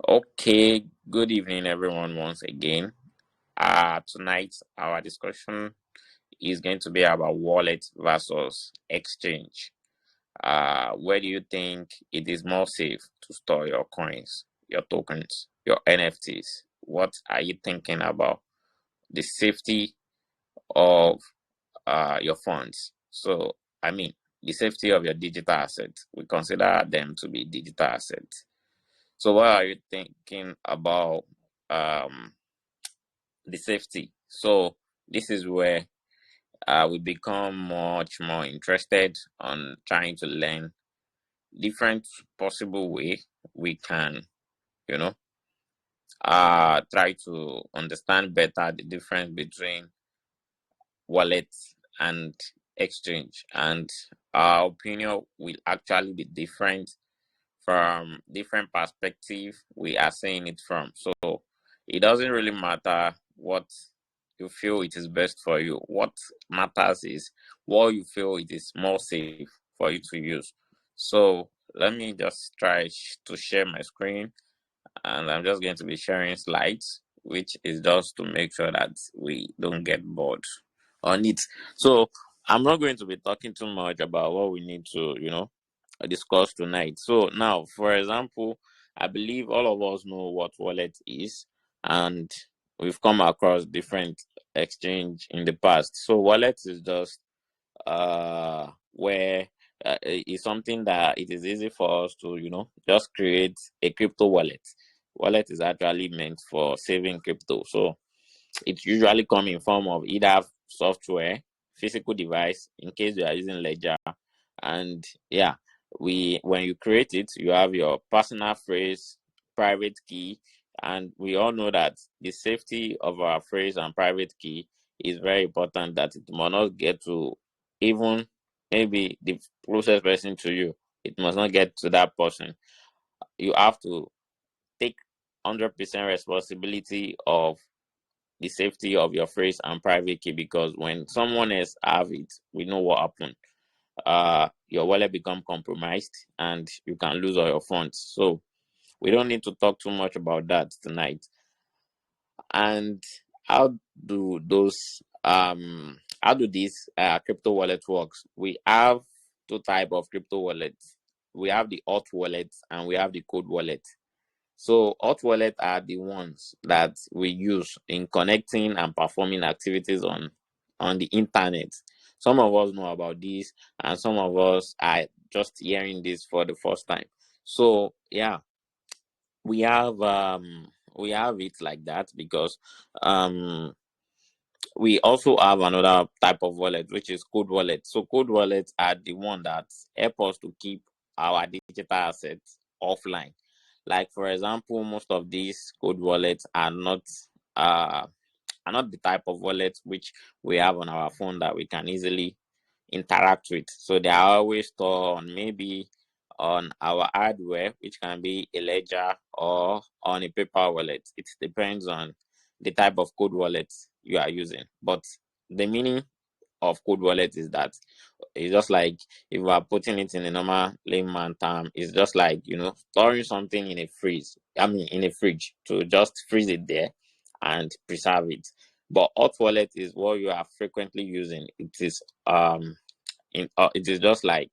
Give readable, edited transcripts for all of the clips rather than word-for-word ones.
Okay, good evening, everyone, once again. Tonight, our discussion is going to be about wallet versus exchange. Where do you think it is more safe to store your coins, your tokens, your NFTs? What are you thinking about the safety of your funds? So, I mean, the safety of your digital assets. We consider them to be digital assets. So, what are you thinking about um, the safety? So, this is where we become much more interested on trying to learn different possible way we can, you know, try to understand better the difference between wallet and exchange, and our opinion will actually be different from different perspective we are seeing it from. So it doesn't really matter what you feel it is best for you. What matters is what you feel it is more safe for you to use. So let me just try to share my screen, and I'm just going to be sharing slides, which is just to make sure that we don't get bored on it. So I'm not going to be talking too much about what we need to, discuss tonight. So now, for example, I believe all of us know what wallet is, and we've come across different exchange in the past. So wallet is just where it's something that it is easy for us to just create a crypto wallet. Wallet is actually meant for saving crypto, so it usually come in form of either software, physical device in case you are using ledger. And yeah, when you create it, you have your personal phrase, private key, and we all know that the safety of our phrase and private key is very important, that it must not get to even maybe the closest person to you. It must not get to that person. You have to take 100% responsibility of the safety of your phrase and private key, because when someone else have it, we know what happened. Your wallet become compromised and you can lose all your funds. So we don't need to talk too much about that tonight. And how do those how do these crypto wallet works? We have two type of crypto wallets. We have the hot wallet and we have the cold wallet. So hot wallet are the ones that we use in connecting and performing activities on the internet. Some of us know about this, and some of us are just hearing this for the first time. So yeah, we have it like that because we also have another type of wallet, which is cold wallet. So cold wallets are the one that help us to keep our digital assets offline. Like for example, most of these cold wallets uh are not the type of wallets which we have on our phone that we can easily interact with. So they are always stored on maybe on our hardware, which can be a ledger or on a paper wallet. It depends on the type of code wallet you are using. But the meaning of code wallet is that it's just like, if we are putting it in a normal layman term, it's just like storing something in a in a fridge, to just freeze it there and preserve it. But hot wallet is what you are frequently using. It is just like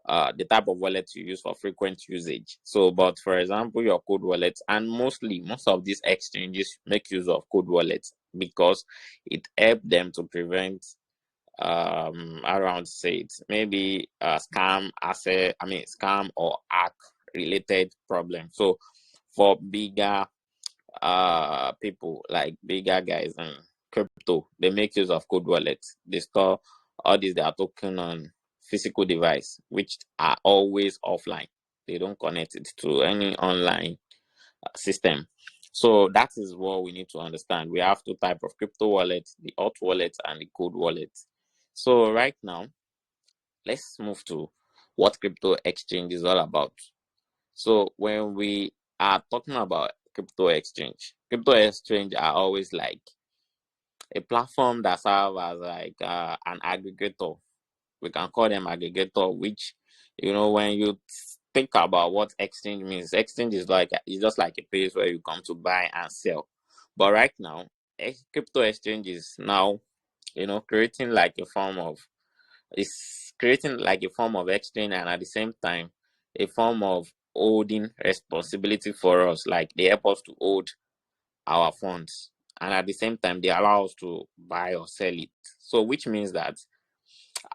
the type of wallet you use for frequent usage. So, but for example, your code wallet, and most of these exchanges make use of code wallets because it helps them to prevent around say it maybe scam or hack related problem. So for bigger people, like bigger guys and crypto, they make use of code wallets. They store all these their token on physical device, which are always offline. They don't connect it to any online system. So that is what we need to understand. We have two type of crypto wallets: the hot wallet and the cold wallet. So right now, let's move to what crypto exchange is all about. So when we are talking about crypto exchange are always like a platform that serve as like an aggregator. We can call them aggregator, which when you think about what exchange means, exchange is like, it's just like a place where you come to buy and sell. But right now, crypto exchange is now, creating like a form of, it's creating like a form of exchange, and at the same time a form of holding responsibility for us. Like they help us to hold our funds, and at the same time they allow us to buy or sell it. So which means that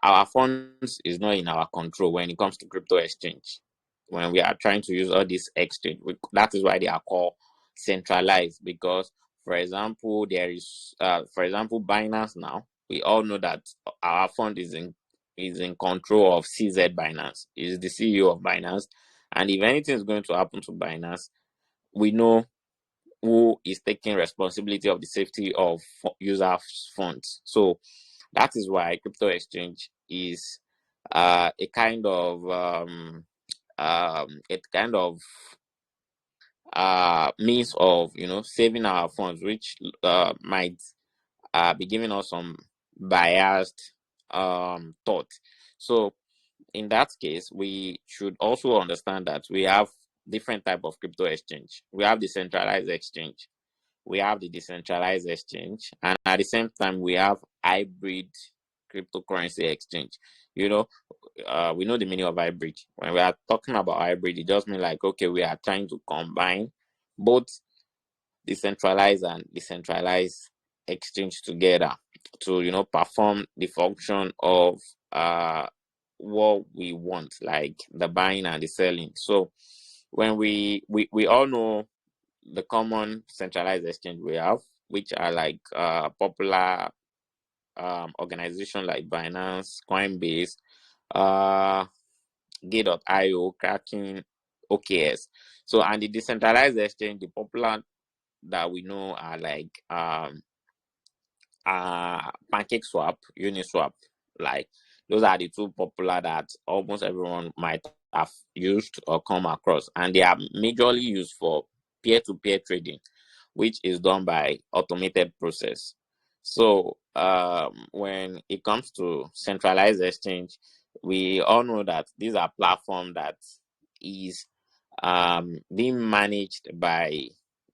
our funds is not in our control when it comes to crypto exchange. When we are trying to use all this exchange, that is why they are called centralized. Because, for example, there is, for example, Binance. Now we all know that our fund is in control of CZ Binance. Is the CEO of Binance, and if anything is going to happen to Binance, we know who is taking responsibility of the safety of users' funds. So that is why crypto exchange is a kind of means of saving our funds, which might be giving us some biased thought. So in that case, we should also understand that we have different type of crypto exchange. We have the centralized exchange, we have the decentralized exchange, and at the same time we have hybrid cryptocurrency exchange. We know the meaning of hybrid. When we are talking about hybrid, it just means like, okay, we are trying to combine both decentralized and decentralized exchange together to perform the function of what we want, like the buying and the selling. So when we all know the common centralized exchange we have, which are like popular organization like Binance, Coinbase, uh Gate.io, Kraken, OKS. So, and the decentralized exchange, the popular that we know are like PancakeSwap, Uniswap. Like those are the two popular that almost everyone might have used or come across, and they are majorly used for peer-to-peer trading, which is done by automated process. So when it comes to centralized exchange, we all know that these are platforms that is being managed by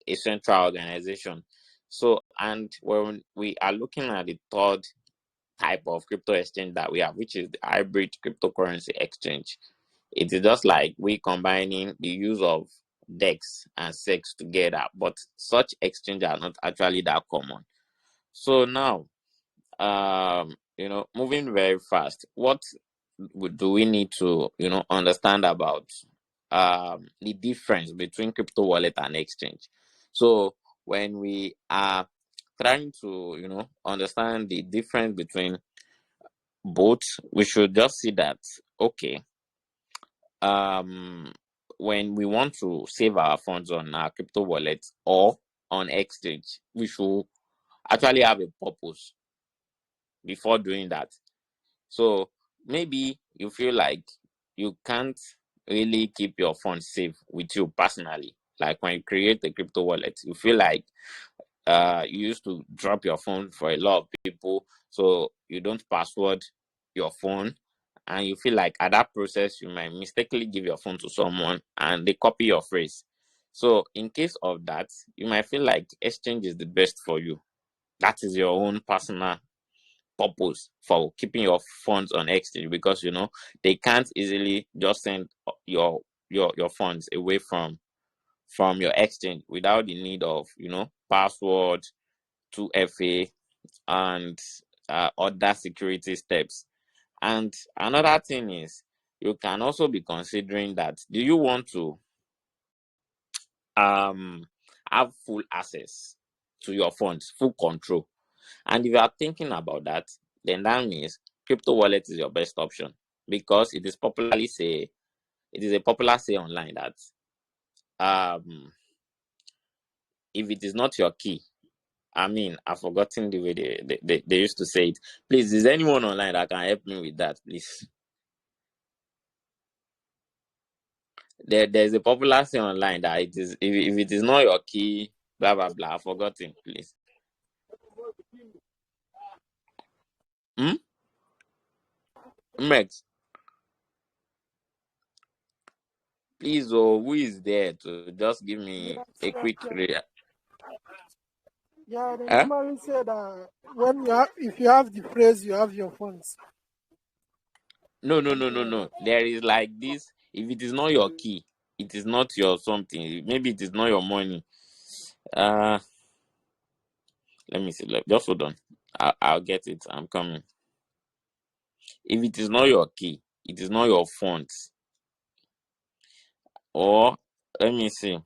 a central organization. So, and when we are looking at the third type of crypto exchange that we have, which is the hybrid cryptocurrency exchange, it is just like we combining the use of DEX and SEX together, but such exchange are not actually that common. So now, moving very fast, what do we need to understand about the difference between crypto wallet and exchange? So when we are trying to understand the difference between both, we should just see that, okay, when we want to save our funds on our crypto wallet or on exchange, we should actually have a purpose before doing that. So maybe you feel like you can't really keep your funds safe with you personally. Like when you create a crypto wallet, you feel like you used to drop your phone for a lot of people, so you don't password your phone, and you feel like at that process you might mistakenly give your phone to someone and they copy your phrase. So in case of that, you might feel like exchange is the best for you. That is your own personal purpose for keeping your funds on exchange, because they can't easily just send your funds away from your exchange without the need of password, 2FA, and other security steps. And another thing is, you can also be considering that, do you want to um have full access to your funds, full control? And if you are thinking about that, then that means crypto wallet is your best option, because it is a popular say online that um if it is not your key, I mean, I've forgotten the way they used to say it. Please, is anyone online that can help me with that, please? There's a popular say online that it is, if it is not your key, blah blah blah. I've forgotten, please. Hmm? Mex. Please, oh, who is there to just give me a quick Yeah, they huh? normally say that if you have the phrase, you have your funds. No. There is like this. If it is not your key, it is not your something. Maybe it is not your money. Uh, let me see. Just hold on. I'll get it. I'm coming. If it is not your key, it is not your funds. Or let me see.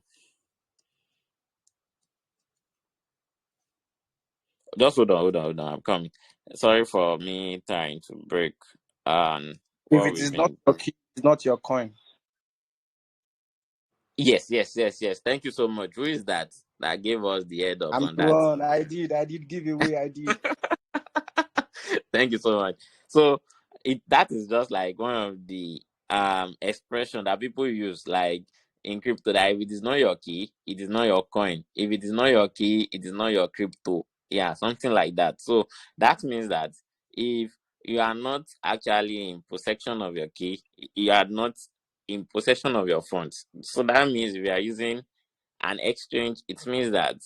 Just hold on. I'm coming. Sorry for me trying to break If what it we've is not been. your key, it's not your coin. Yes. Thank you so much. Who is that gave us the head ups I'm on the that? one. I did give away. I did. Thank you so much. So that is just like one of the expression that people use like in crypto, that if it is not your key, it is not your coin. If it is not your key, it is not your crypto. Yeah, something like that. So that means that if you are not actually in possession of your key, you are not in possession of your funds. So that means if you are using an exchange, it means that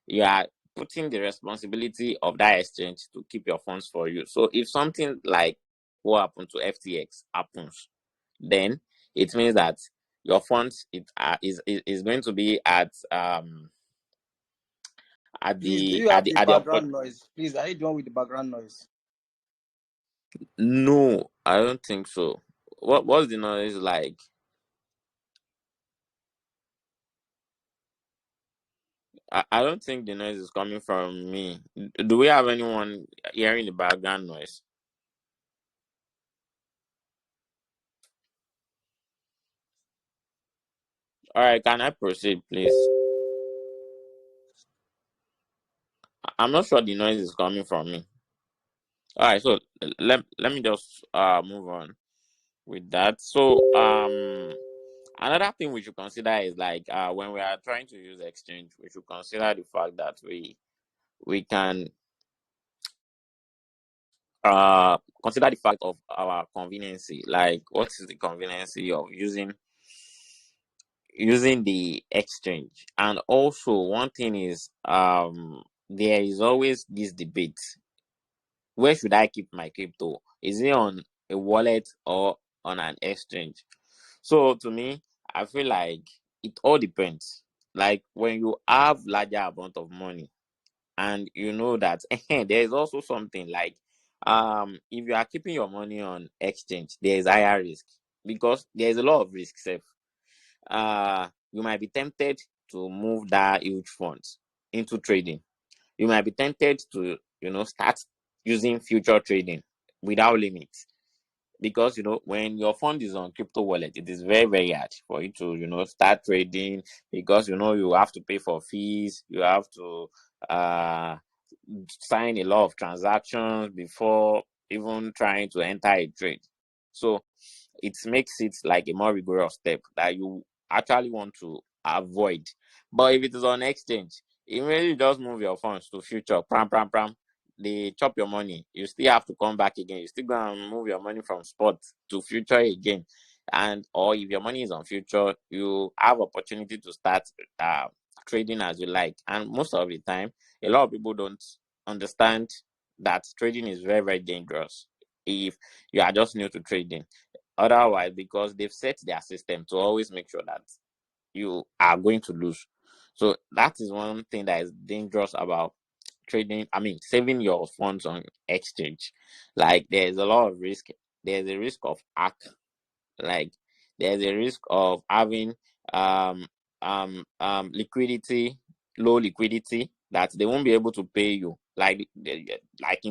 you are putting the responsibility of that exchange to keep your funds for you. So if something like what happened to FTX happens, then it means that your funds is going to be at Please, do the you at have the the at the background noise? Please, are you the one with the background noise? no, I don't think so. What's the noise like? I don't think the noise is coming from me. Do we have anyone hearing the background noise? All right, can I proceed, please? I'm not sure the noise is coming from me. All right, so let me just move on with that. So another thing we should consider is like when we are trying to use exchange, we should consider the fact that we can consider the fact of our conveniency. Like, what is the conveniency of using the exchange? And also, one thing is there is always this debate: where should I keep my crypto? Is it on a wallet or on an exchange? So to me, I feel like it all depends. Like when you have larger amount of money and you know that there is also something like if you are keeping your money on exchange, there is higher risk because there is a lot of risk safe. You might be tempted to move that huge funds into trading. You might be tempted to start using future trading without limit, because when your fund is on crypto wallet, it is very very hard for you to start trading, because you have to pay for fees, you have to uh sign a lot of transactions before even trying to enter a trade. So it makes it like a more rigorous step that you actually want to avoid. But if it is on exchange, immediately you just move your funds to future, pram pram pram, they chop your money. You still have to come back again. You still gonna move your money from spot to future again. And or if your money is on future, you have opportunity to start uh, trading as you like. And most of the time, a lot of people don't understand that trading is very very dangerous if you are just new to trading. Otherwise, because they've set their system to always make sure that you are going to lose. So that is one thing that is dangerous about trading. I mean, saving your funds on exchange. Like there's a lot of risk. There's a risk of hack. Like there's a risk of having um liquidity, low liquidity, that they won't be able to pay you. Like in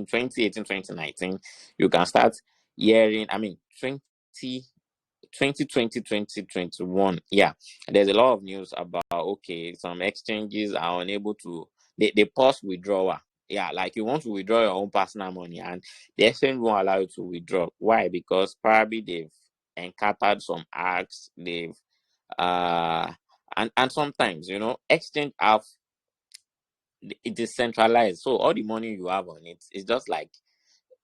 2018, 2019, you can start hearing, I mean 2020, 2021. Yeah, there's a lot of news about, okay, some exchanges are unable to, they pause withdrawal. Yeah, like you want to withdraw your own personal money and the exchange won't allow you to withdraw. Why? Because probably they've encountered some hacks, they've and sometimes exchange have, it is centralized, so all the money you have on it is just like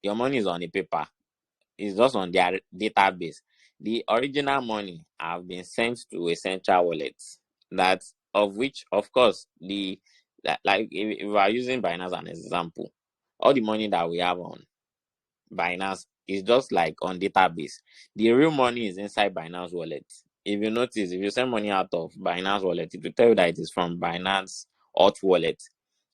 your money is on a paper, it's just on their database. the original money have been sent to a central wallet, that of which, of course, like if we are using Binance as an example, all the money that we have on Binance is just like on database. The real money is inside Binance wallet. If you notice, if you send money out of Binance wallet, it will tell you that it is from Binance Hot wallet.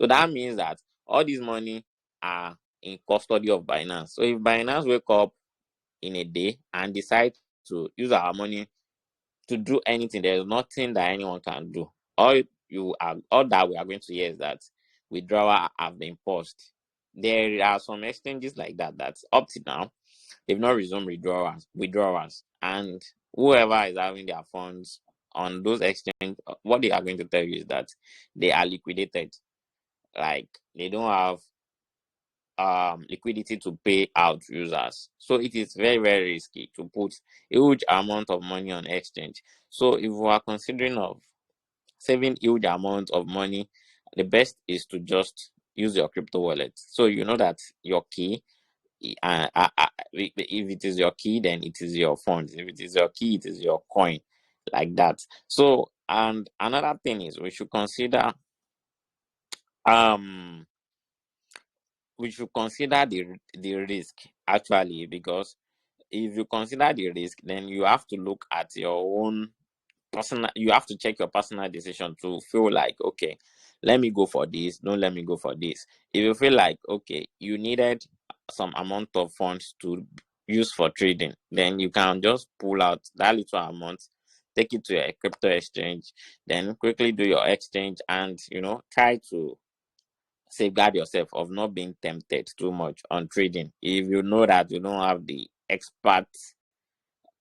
So that means that all this money are in custody of Binance. So if Binance wake up in a day and decide to use our money to do anything, there's nothing that anyone can do. All that we are going to hear is that withdrawal have been paused. There are some exchanges like that that's up to now they've not resumed withdrawals, and whoever is having their funds on those exchanges, what they are going to tell you is that they are liquidated. Like they don't have liquidity to pay out users. So it is very, very risky to put a huge amount of money on exchange. So if we are considering of saving huge amount of money, the best is to just use your crypto wallet. So you know that your key, if it is your key, then it is your funds. If it is your key, it is your coin, like that. So, and another thing is um we should consider the risk, actually, because if you consider the risk, then you have to look at your own personal, you have to check your personal decision to feel like, okay, let me go for this, don't let me go for this. If you feel like, okay, you needed some amount of funds to use for trading, then you can just pull out that little amount, take it to a crypto exchange, then quickly do your exchange, and try to safeguard yourself of not being tempted too much on trading. If you know that you don't have the expert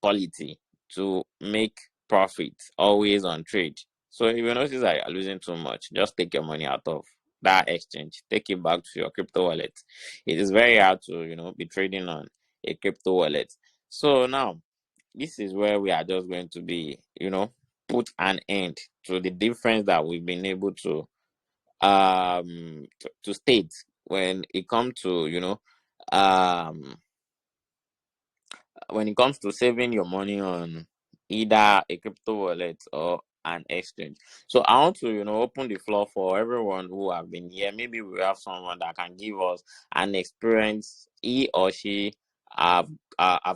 quality to make profit always on trade, so if you notice that you're losing too much, just take your money out of that exchange, take it back to your crypto wallet. It is very hard to be trading on a crypto wallet. So now this is where we are just going to be put an end to the difference that we've been able to state when it comes to um when it comes to saving your money on either a crypto wallet or an exchange. So I want to open the floor for everyone who have been here. Maybe we have someone that can give us an experience he or she have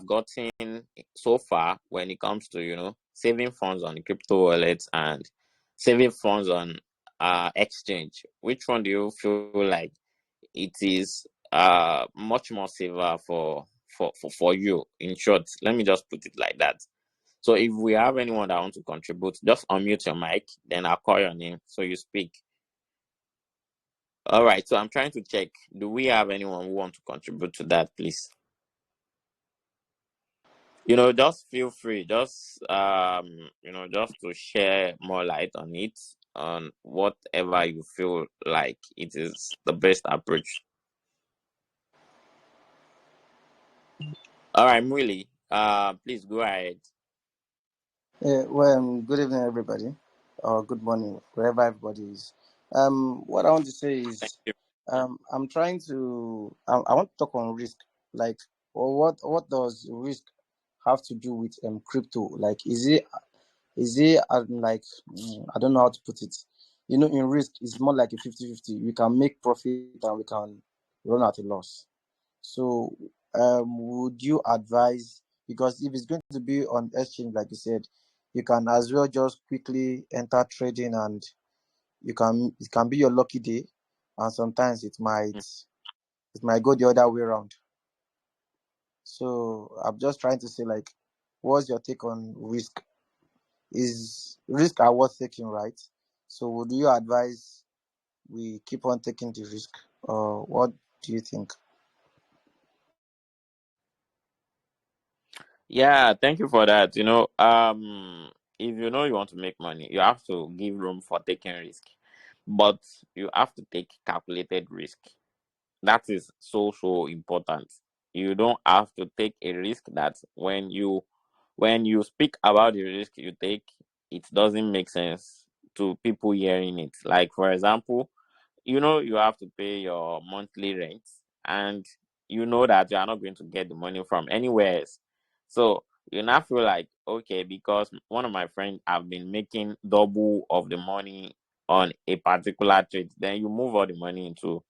gotten so far when it comes to saving funds on the crypto wallet and saving funds on exchange. Which one do you feel like it is much more safer for you? In short, let me just put it like that. So if we have anyone that wants to contribute, just unmute your mic, then I'll call your name so you speak. All right, so I'm trying to check, do we have anyone who wants to contribute to that, please? Just feel free, just to share more light on it, on whatever you feel like it is the best approach. All right, Mwili, please go ahead. Yeah, well, good evening, everybody, or good morning, wherever everybody is. What I want to say Thank is, you. I'm trying to, I want to talk on risk. Like, what does risk have to do with crypto? Like, is it like, I don't know how to put it. In risk, it's more like a 50-50. We can make profit and we can run at a loss. So, would you advise, because if it's going to be on exchange, like you said, you can as well just quickly enter trading, and it can be your lucky day, and sometimes it might go the other way around. So I'm just trying to say, like, what's your take on risk? Is risk are worth taking, right? So would you advise we keep on taking the risk, or what do you think? Yeah, thank you for that. If you want to make money, you have to give room for taking risk, but you have to take calculated risk. That is so important. You don't have to take a risk that when you speak about the risk you take, it doesn't make sense to people hearing it. Like, for example, you have to pay your monthly rent, and you know that you are not going to get the money from anywhere else. So you now feel like, okay, because one of my friends have been making double of the money on a particular trade, then you move all the money into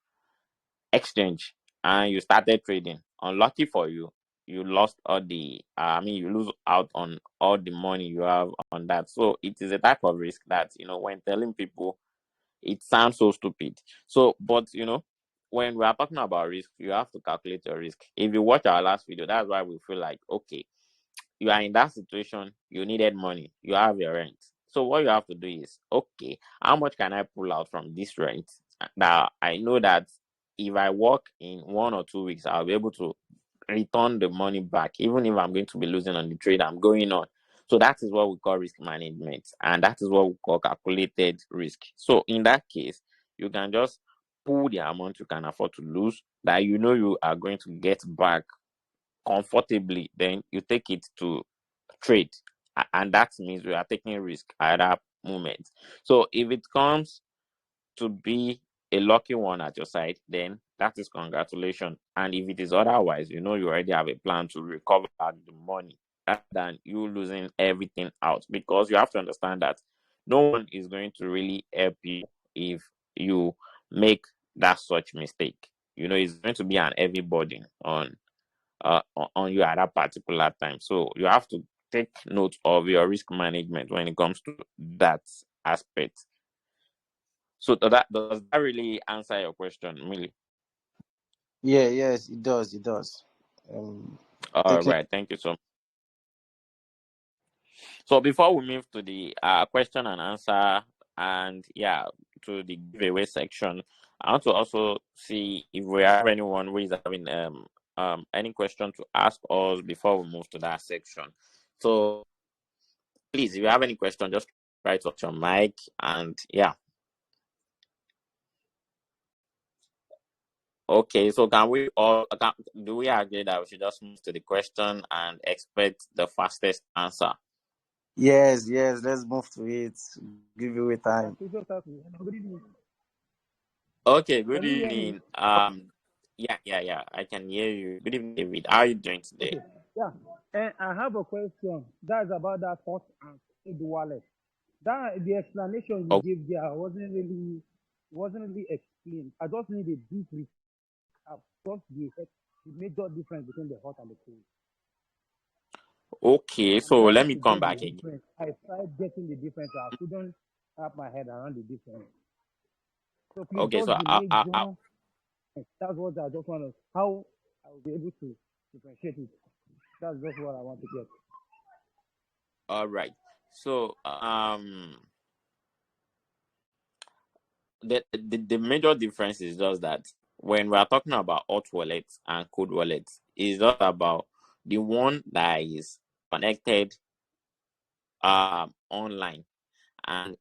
exchange and you started trading. Unlucky for you, you lost all the you lose out on all the money you have on that. So it is a type of risk that, when telling people, it sounds so stupid. So, but when we are talking about risk, you have to calculate your risk. If you watch our last video, that's why we feel like, okay, you are in that situation, you needed money, you have your rent. So what you have to do is, okay, how much can I pull out from this rent? Now I know that if I work in 1 or 2 weeks, I'll be able to return the money back, even if I'm going to be losing on the trade I'm going on. So that is what we call risk management, and that is what we call calculated risk. So in that case, you can just pull the amount you can afford to lose that you are going to get back comfortably, then you take it to trade. And that means we are taking risk at that moment. So if it comes to be a lucky one at your side, then that is congratulations. And if it is otherwise, you already have a plan to recover back the money rather than you losing everything out. Because you have to understand that no one is going to really help you if you make that such mistake. It's going to be an heavy burden on you at that particular time. So you have to take note of your risk management when it comes to that aspect. So does that really answer your question, Millie? Yeah, yes, it does. It does. Um, All thank you. right, thank you so much. So before we move to the question and answer, and to the giveaway section, I want to also see if we have anyone who is having any question to ask us before we move to that section. So please, if you have any question, just try to touch your mic and Okay, so do we agree that we should just move to the question and expect the fastest answer? Yes, yes. Let's move to it. Give you a time. Good evening. Okay, good Can you hear me? evening. Yeah, I can hear you. Good evening, David. How are you doing today? Okay. Yeah. And I have a question. That's about that hot and cold wallet. That the explanation you Oh, gave there wasn't really explained. I just need a brief recap. Just the major difference between the hot and the cold. okay, I'm so let trying me to come get the back again. difference. I tried getting the difference. I couldn't wrap my head around the difference. So please, Okay, just so the major. That's what I just want to. How I will be able to differentiate it. That's just what I want to get. all right. So the major difference is just that when we are talking about hot wallets and cold wallets, it's just about the one that is connected online and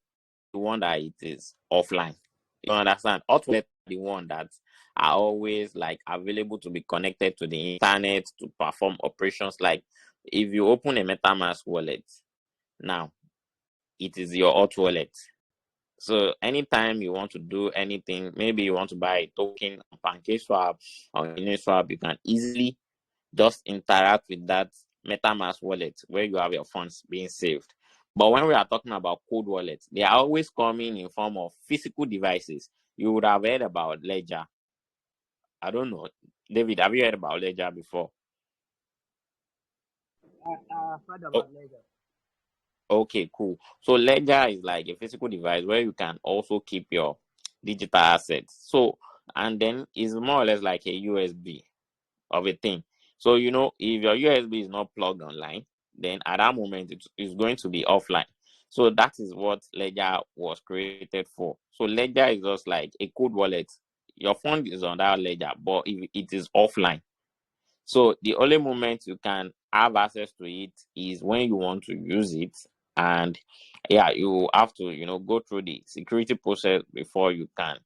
the one that it is offline. You understand? Hot wallets are the one that are always like available to be connected to the internet to perform operations. Like if you open a MetaMask wallet now, it is your hot wallet. So anytime you want to do anything, maybe you want to buy a token on PancakeSwap or Uniswap, you can easily just interact with that MetaMask wallet where you have your funds being saved. But when we are talking about cold wallets, they are always coming in form of physical devices. You would have heard about Ledger. I don't know. David, have you heard about Ledger before? I heard Oh, about later. okay, cool. So Ledger is like a physical device where you can also keep your digital assets. So, and then it's more or less like a USB of a thing. So, if your USB is not plugged online, then at that moment it is going to be offline. So that is what Ledger was created for. So Ledger is just like a cold wallet. Your phone is on that Ledger, but if it is offline. So the only moment you can have access to it is when you want to use it. And you have to, go through the security process before you can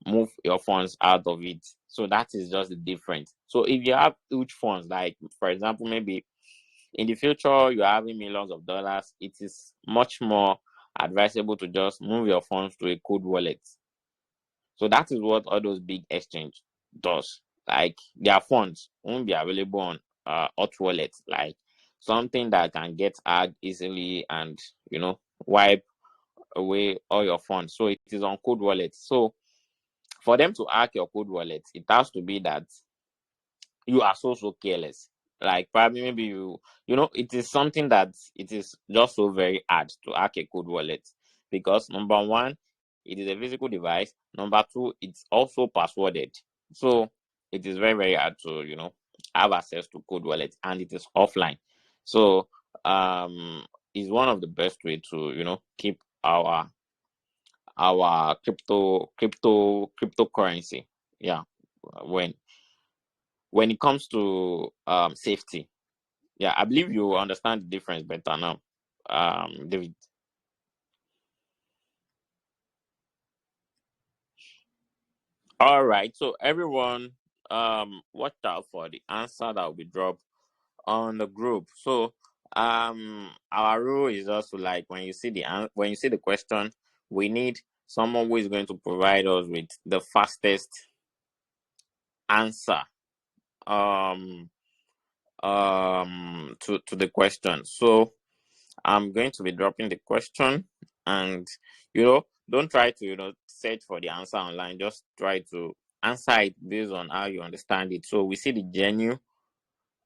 move your funds out of it. So that is just the difference. So if you have huge funds, like for example, maybe in the future you're having millions of dollars, it is much more advisable to just move your funds to a cold wallet. So that is what all those big exchange does. Like their funds won't be available on hot wallets like something that can get hacked easily and wipe away all your funds. So it is on cold wallet. So for them to hack your cold wallet, it has to be that you are so careless. Like probably maybe it is something that it is just so very hard to hack a cold wallet, because number one, it is a physical device. Number two, it's also passworded. So it is very, very hard to have access to cold wallet, and it is offline. So is one of the best way to keep our cryptocurrency. Yeah, when it comes to safety. Yeah, I believe you understand the difference better now, David. All right, so everyone, watch out for the answer that will be dropped on the group. So our rule is also like when you see the question, we need someone who is going to provide us with the fastest answer to the question. So I'm going to be dropping the question, and don't try to search for the answer online. Just try to answer it based on how you understand it. So we see the genuine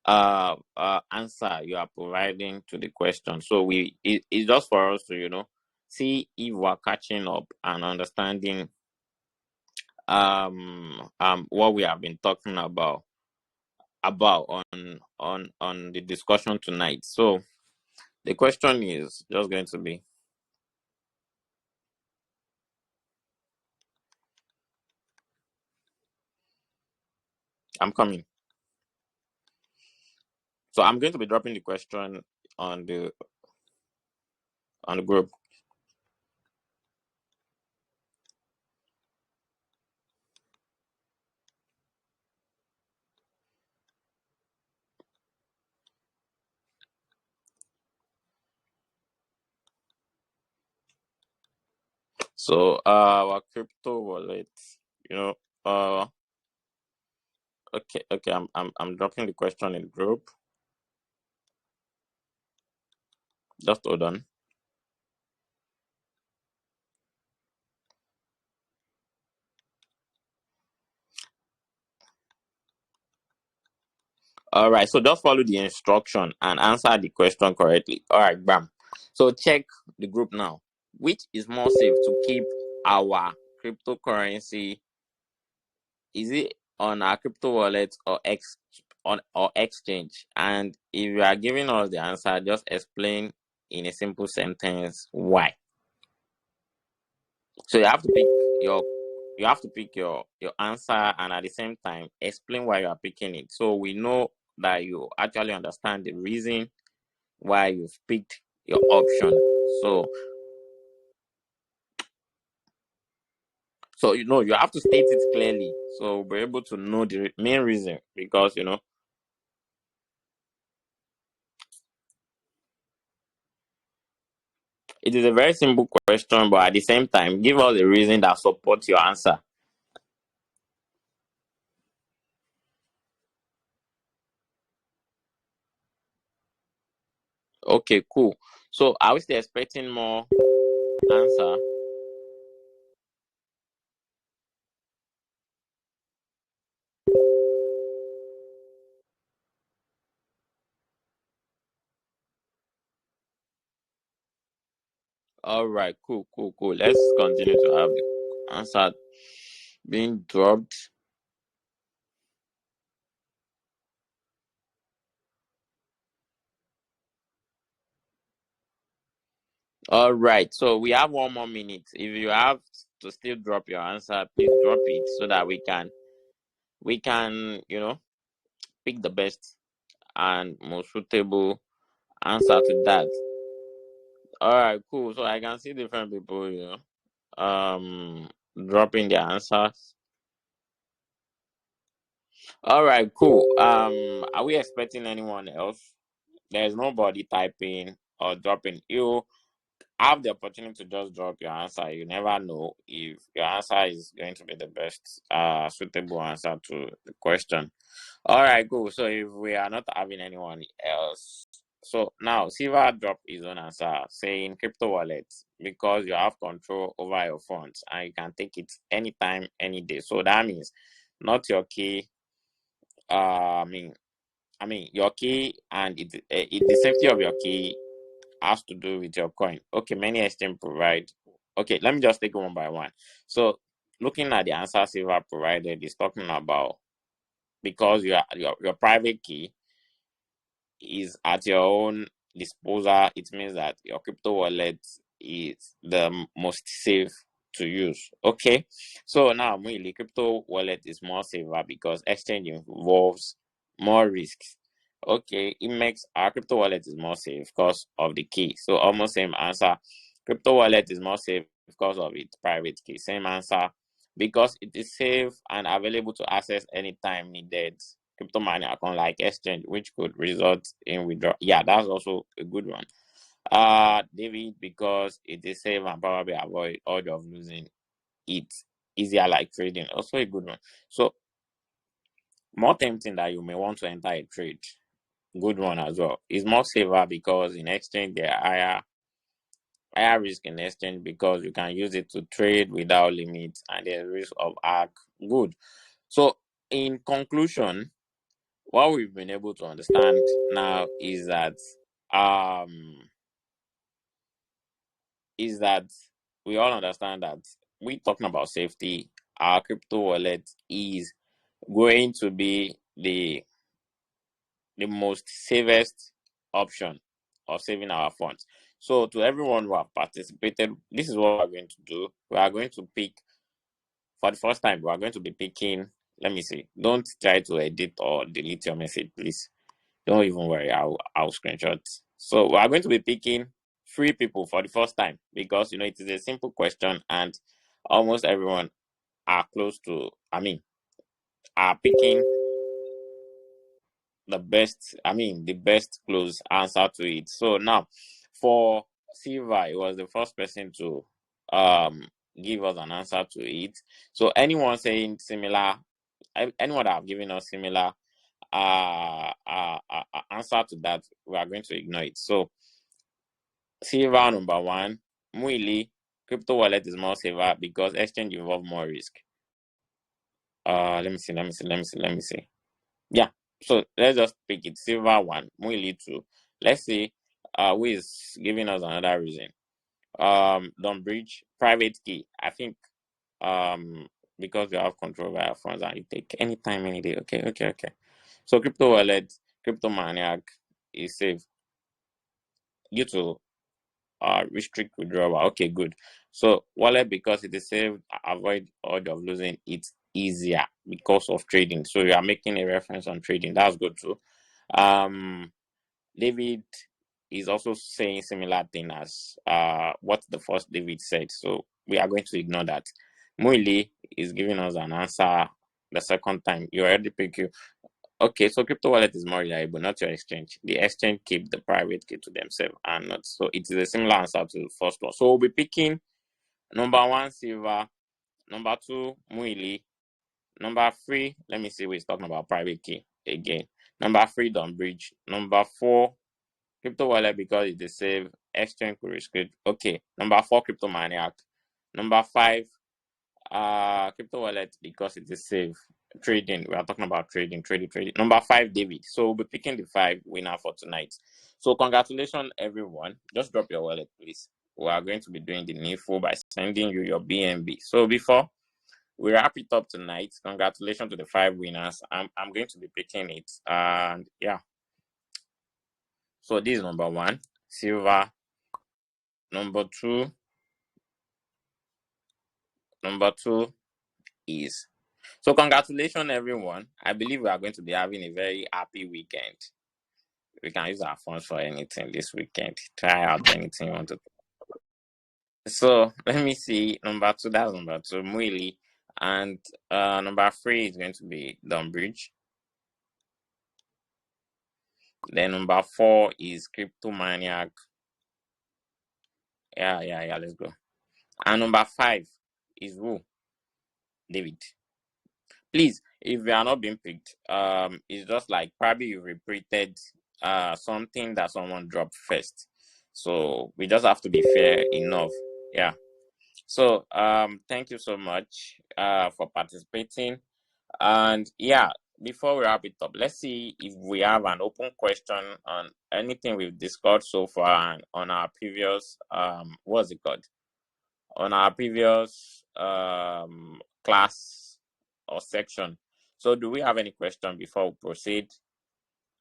answer you are providing to the question. So it's just for us to see if we're catching up and understanding what we have been talking about on the discussion tonight. So the question is just going to be, I'm coming. So I'm going to be dropping the question on the group. So our crypto wallet, you know, uh okay, I'm dropping the question in the group. Just hold on. All right, so just follow the instruction and answer the question correctly. All right, bam. So check the group now. Which is more safe to keep our cryptocurrency? Is it on our crypto wallet or exchange? And if you are giving us the answer, just explain in a simple sentence why. So you have to pick your answer, and at the same time explain why you are picking it, so we know that you actually understand the reason why you've picked your option. So you have to state it clearly, so we're able to know the main reason, because it is a very simple question, but at the same time give us a reason that supports your answer. Okay, cool. So are we still expecting more answer? All right, cool. Let's continue to have the answer being dropped. All right, so we have 1 more minute. If you have to still drop your answer, please drop it so that we can pick the best and most suitable answer to that. All right, cool. So I can see different people, dropping their answers. All right, cool. Are we expecting anyone else? There's nobody typing or dropping. You have the opportunity to just drop your answer. You never know if your answer is going to be the best suitable answer to the question. All right, cool. So if we are not having anyone else, So now Silver dropped his own answer saying crypto wallets because you have control over your funds and you can take it anytime, any day. So that means not your key. I mean your key and the safety of your key has to do with your coin. Okay, many exchange provide. Okay, let me just take it one by one. So looking at the answer Silver provided is talking about because your private key is at your own disposal, it means that your crypto wallet is the most safe to use. Okay, so now really crypto wallet is more safer because exchange involves more risks. Okay, it makes our crypto wallet is more safe because of the key. So almost same answer. Crypto wallet is more safe because of its private key. Same answer. Because it is safe and available to access anytime needed. Crypto mining account like exchange, which could result in withdrawal. Yeah, that's also a good one. David, because it is safe and probably avoid odds of losing it easier like trading. Also a good one. So more tempting that you may want to enter a trade. Good one as well. It's more safer because in exchange there are higher risk in exchange because you can use it to trade without limits and there's risk of hack. Good. So in conclusion, what we've been able to understand now um is that we all understand that we talking about safety, our crypto wallet is going to be the most safest option of saving our funds. So to everyone who have participated, this is what we're going to do. We are going to pick for the first time, we are going to be picking, let me see. Don't try to edit or delete your message, please. Don't even worry, I'll screenshot. So we are going to be picking 3 people for the first time because it is a simple question and almost everyone are close to, are picking the best close answer to it. So now for Silva, it was the first person to give us an answer to it. So anyone saying similar, anyone that have given us similar answer to that, we are going to ignore it. So Silva number one, Muili, crypto wallet is more safer because exchange involve more risk. Let me see. Yeah. So let's just pick it. Silver one, Muili two. Let's see who is giving us another reason. Don't breach private key. I think because you have control over your funds and you take anytime, any day. Okay. So crypto wallet, crypto maniac is safe due to restrict withdrawal. Okay, good. So wallet because it is safe, avoid odds of losing it easier because of trading. So you are making a reference on trading. That's good too. David is also saying similar thing as what the first David said. So we are going to ignore that. Muili is giving us an answer the second time. You already pick you. Okay, so crypto wallet is more reliable, not your exchange. The exchange keep the private key to themselves and not. So it is a similar answer to the first one. So we'll be picking number one, Silver. Number two, Muili. Number three, let me see who is talking about private key again. Number three, Don Bridge. Number four, crypto wallet because it is safe. Exchange could restrict. Okay. Number four, crypto maniac. Number five, crypto wallet because it is safe. Trading. We are talking about trading. Number five, David. So we'll be picking the 5 winner for tonight. So congratulations, everyone. Just drop your wallet, please. We are going to be doing the needful by sending you your BNB. So before we wrap it up tonight, congratulations to the 5 winners. I'm going to be picking it. And yeah. So this is number one, Silver. Number two is. So congratulations, everyone. I believe we are going to be having a very happy weekend. We can use our funds for anything this weekend. Try out anything you want to. So let me see. Number two, that's number two, Muili. And number three is going to be Dunbridge. Then number four is Crypto Maniac. Yeah, let's go. And number 5 is who? David. Please, if you are not being picked, it's just like probably you repeated something that someone dropped first. So we just have to be fair enough. Yeah. So thank you so much for participating. And yeah, before we wrap it up, let's see if we have an open question on anything we've discussed so far and on our previous what's it called? On our previous class or section. So do we have any question before we proceed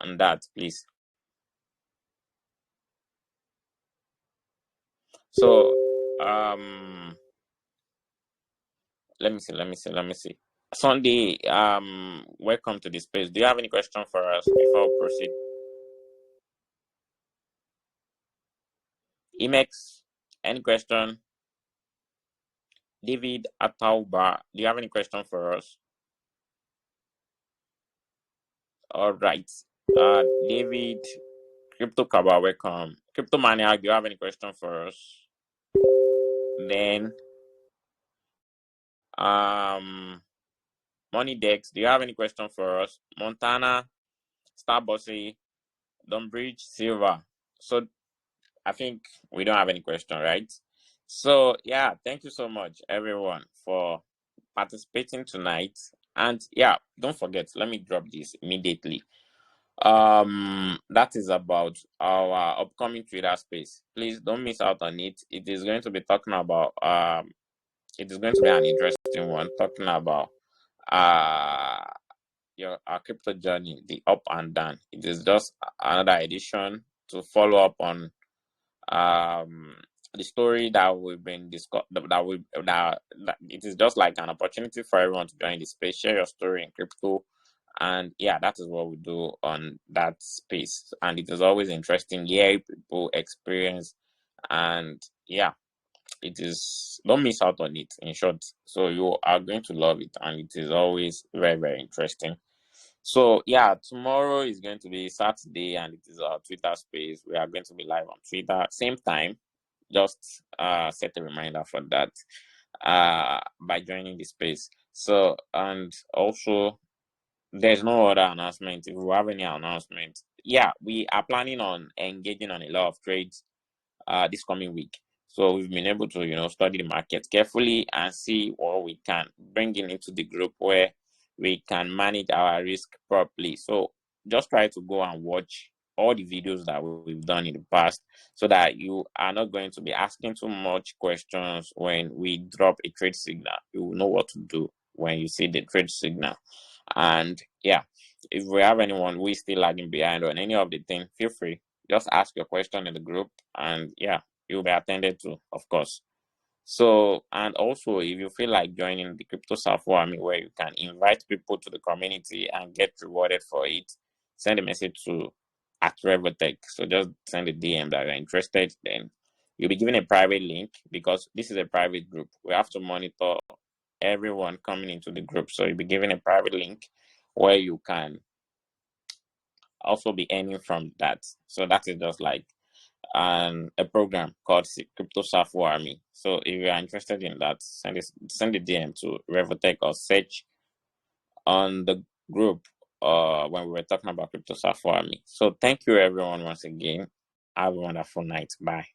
on that, please? So let me see. Sunday, welcome to the space. Do you have any question for us before we proceed? Emex, any question? David Atauba, do you have any question for us? All right. David, Crypto Kaba, welcome. Crypto Mania, do you have any question for us? Then, Money Dex, do you have any question for us? Montana, Starbossy, Dunbridge, Silva. So I think we don't have any question, right? So yeah, thank you so much everyone for participating tonight. And yeah, don't forget, let me drop this immediately. That is about our upcoming Twitter space. Please don't miss out on it. It is going to be talking about it is going to be an interesting one, talking about our crypto journey, the up and down. It is just another edition to follow up on the story that we've been discussed, that it is just like an opportunity for everyone to join the space, share your story in crypto. And yeah, that is what we do on that space. And it is always interesting hearing people experience. And yeah, it is, don't miss out on it, in short. So you are going to love it, and it is always very, very interesting. So yeah, tomorrow is going to be Saturday, and it is our Twitter space. We are going to be live on Twitter, same time. Just set a reminder for that by joining the space. So, and also there's no other announcement. If we have any announcement, yeah, we are planning on engaging on a lot of trades this coming week. So we've been able to, study the market carefully and see what we can bring into the group where we can manage our risk properly. So just try to go and watch all the videos that we've done in the past so that you are not going to be asking too much questions when we drop a trade signal. You will know what to do when you see the trade signal. And yeah, if we have anyone who is still lagging behind on any of the things, feel free. Just ask your question in the group, and yeah, you'll be attended to, of course. So, and also, if you feel like joining the CryptoSafu Army, where you can invite people to the community and get rewarded for it, send a message to @Revotech. So just send a DM that you're interested. Then you'll be given a private link, because this is a private group. We have to monitor everyone coming into the group. So you'll be given a private link where you can also be earning from that. So that is just like a program called CryptoSafu Army. So if you are interested in that, send a DM to Revotech or search on the group when we were talking about CryptoSafu Army. So thank you everyone once again. Have a wonderful night. Bye.